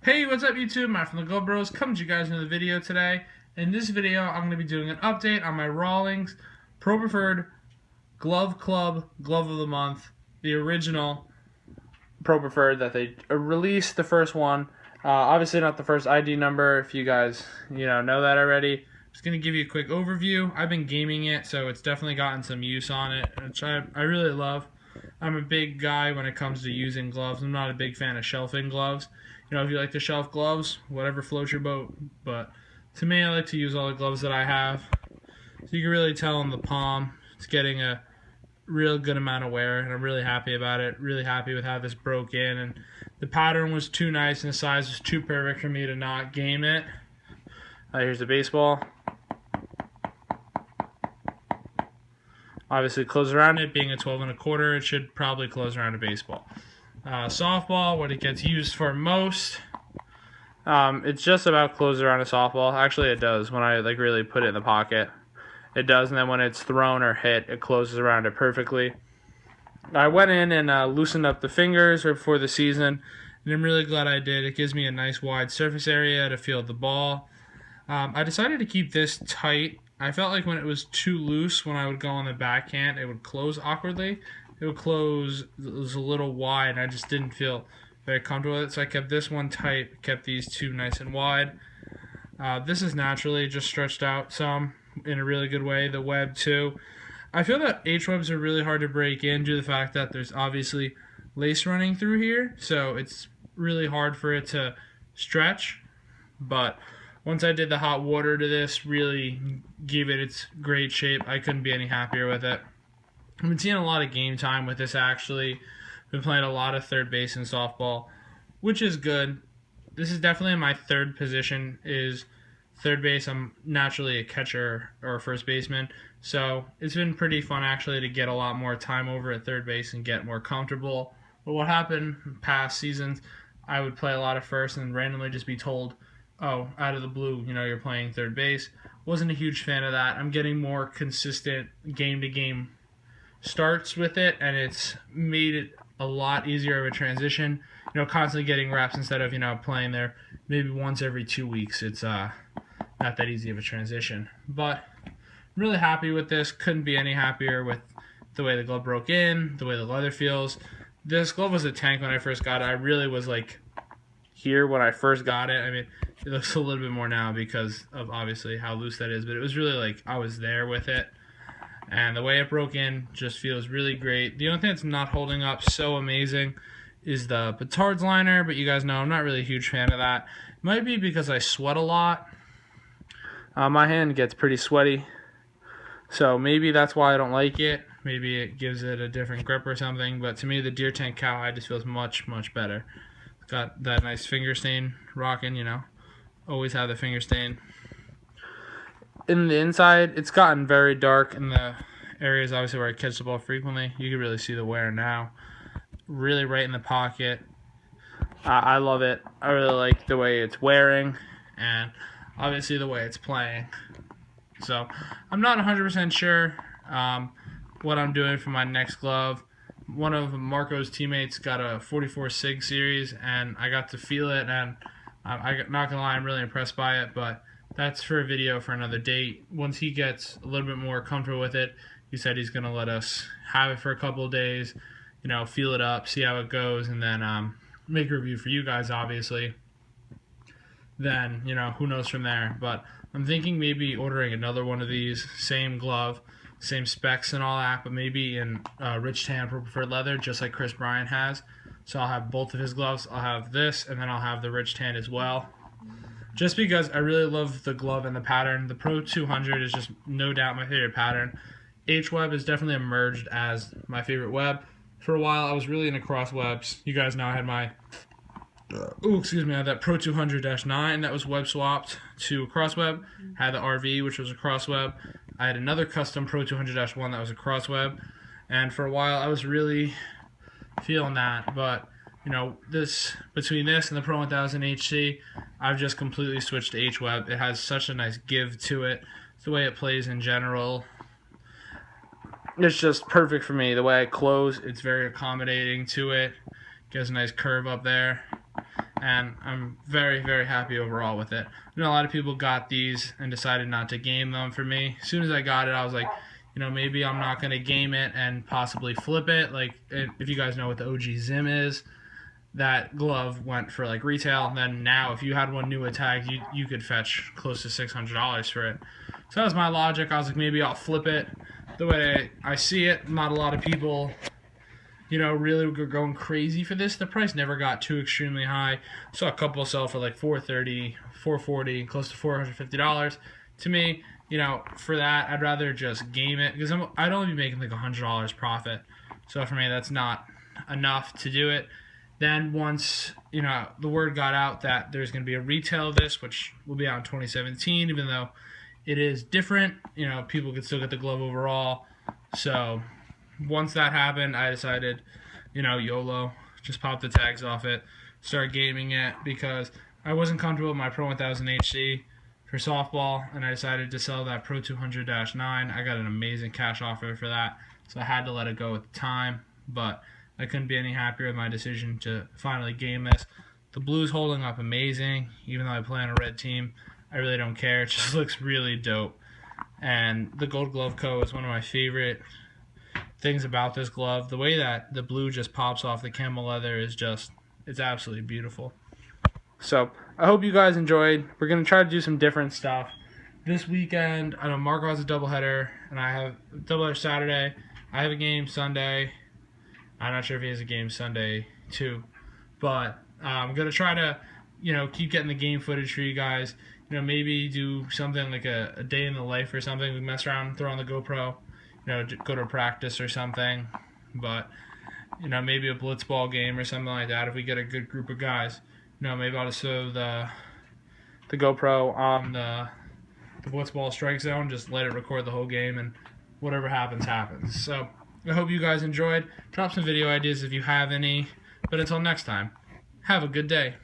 Hey, what's up YouTube? Matt from the Glove Bros coming to you guys with another video today. In this video, I'm going to be doing an update on my Rawlings Pro Preferred Glove Club Glove of the Month, the original Pro Preferred that they released, the first one. Obviously not the first ID number, if you guys know that already. Just going to give you a quick overview. I've been gaming it, so it's definitely gotten some use on it, which I really love. I'm a big guy when it comes to using gloves. I'm not a big fan of shelving gloves. If you like to shelf gloves, whatever floats your boat. But to me, I like to use all the gloves that I have. So you can really tell in the palm, it's getting a real good amount of wear, and I'm really happy about it. Really happy with how this broke in, and the pattern was too nice, and the size was too perfect for me to not game it. Here's the baseball. Obviously, close around it, being a 12 1/4, it should probably close around a baseball. Softball, what it gets used for most, it's just about close around a softball. Actually, it does. When I really put it in the pocket, it does, and then when it's thrown or hit, it closes around it perfectly. I went in and loosened up the fingers right before the season, and I'm really glad I did. It gives me a nice wide surface area to field the ball. I decided to keep this tight. I felt like when it was too loose, when I would go on the backhand, it would close awkwardly. It was a little wide, and I just didn't feel very comfortable with it, so I kept this one tight, kept these two nice and wide. This is naturally just stretched out some in a really good way. The web too. I feel that H-webs are really hard to break in due to the fact that there's obviously lace running through here, so it's really hard for it to stretch. But once I did the hot water to this, really gave it its great shape. I couldn't be any happier with it. I've been seeing a lot of game time with this, actually. Been playing a lot of third base in softball, which is good. This is definitely my third position, is third base. I'm naturally a catcher or a first baseman, so it's been pretty fun, actually, to get a lot more time over at third base and get more comfortable. But what happened in past seasons, I would play a lot of first and randomly just be told, oh, out of the blue, you're playing third base. Wasn't a huge fan of that. I'm getting more consistent game-to-game starts with it, and it's made it a lot easier of a transition. Constantly getting reps instead of playing there maybe once every 2 weeks. It's not that easy of a transition. But I'm really happy with this. Couldn't be any happier with the way the glove broke in, the way the leather feels. This glove was a tank when I first got it. I really was here when I first got it. I mean, it looks a little bit more now because of obviously how loose that is, but it was really I was there with it. And the way it broke in just feels really great. The only thing that's not holding up so amazing is the petard's liner, but you guys know I'm not really a huge fan of that. It might be because I sweat a lot. My hand gets pretty sweaty, so maybe that's why I don't like it. Maybe it gives it a different grip or something, but to me the Deer Tank Cowhide just feels much, much better. It's got that nice finger stain rocking, always have the finger stain. In the inside, it's gotten very dark in the areas obviously where I catch the ball frequently. You can really see the wear now. Really right in the pocket. I love it. I really like the way it's wearing and obviously the way it's playing. So I'm not 100% sure what I'm doing for my next glove. One of Marco's teammates got a 44 Sig series, and I got to feel it, and I'm not gonna lie, I'm really impressed by it, but that's for a video for another date. Once he gets a little bit more comfortable with it, he said he's going to let us have it for a couple of days, feel it up, see how it goes, and then make a review for you guys, obviously. Then, who knows from there. But I'm thinking maybe ordering another one of these, same glove, same specs and all that, but maybe in rich tan Pro Preferred leather, just like Kris Bryant has. So I'll have both of his gloves. I'll have this, and then I'll have the rich tan as well. Just because I really love the glove and the pattern. The Pro 200 is just no doubt my favorite pattern. H-web has definitely emerged as my favorite web. For a while, I was really into cross webs. You guys know I had my, I had that Pro 200-9 that was web swapped to a cross web. I had the RV, which was a cross web. I had another custom Pro 200-1 that was a cross web. And for a while, I was really feeling that, but between this and the Pro 1000 HC, I've just completely switched to H-web. It has such a nice give to it. The way it plays in general, it's just perfect for me. The way I close, it's very accommodating to it. Gives a nice curve up there. and I'm very, very happy overall with it. I know a lot of people got these and decided not to game them. For me, as soon as I got it, I was like, maybe I'm not going to game it and possibly flip it. Like, if you guys know what the OG Zim is, that glove went for like retail. And then now, if you had one new attack, you could fetch close to $600 for it. So that was my logic. I was like, maybe I'll flip it. The way I see it, not a lot of people really were going crazy for this. The price never got too extremely high. Saw a couple sell for like $430, $440, close to $450. To me, for that, I'd rather just game it because I'd only be making like $100 profit. So for me, that's not enough to do it. Then once the word got out that there's going to be a retail of this, which will be out in 2017, even though it is different, people could still get the glove overall. So once that happened, I decided, YOLO, just pop the tags off it, start gaming it, because I wasn't comfortable with my Pro 1000 HC for softball, and I decided to sell that Pro 200-9. I got an amazing cash offer for that, so I had to let it go at the time, but I couldn't be any happier with my decision to finally game this. The blue's holding up amazing, even though I play on a red team. I really don't care. It just looks really dope. And the Gold Glove Co. is one of my favorite things about this glove. The way that the blue just pops off the camel leather is it's absolutely beautiful. So I hope you guys enjoyed. We're going to try to do some different stuff. This weekend, I know Marco has a doubleheader, and I have a doubleheader Saturday. I have a game Sunday. I'm not sure if he has a game Sunday too. But I'm going to try to, keep getting the game footage for you guys. Maybe do something like a day in the life or something. We mess around, throw on the GoPro, go to practice or something. But, maybe a blitzball game or something like that if we get a good group of guys. Maybe I'll just throw the GoPro on the blitzball strike zone, just let it record the whole game, and whatever happens, happens. So I hope you guys enjoyed. Drop some video ideas if you have any. But until next time, have a good day.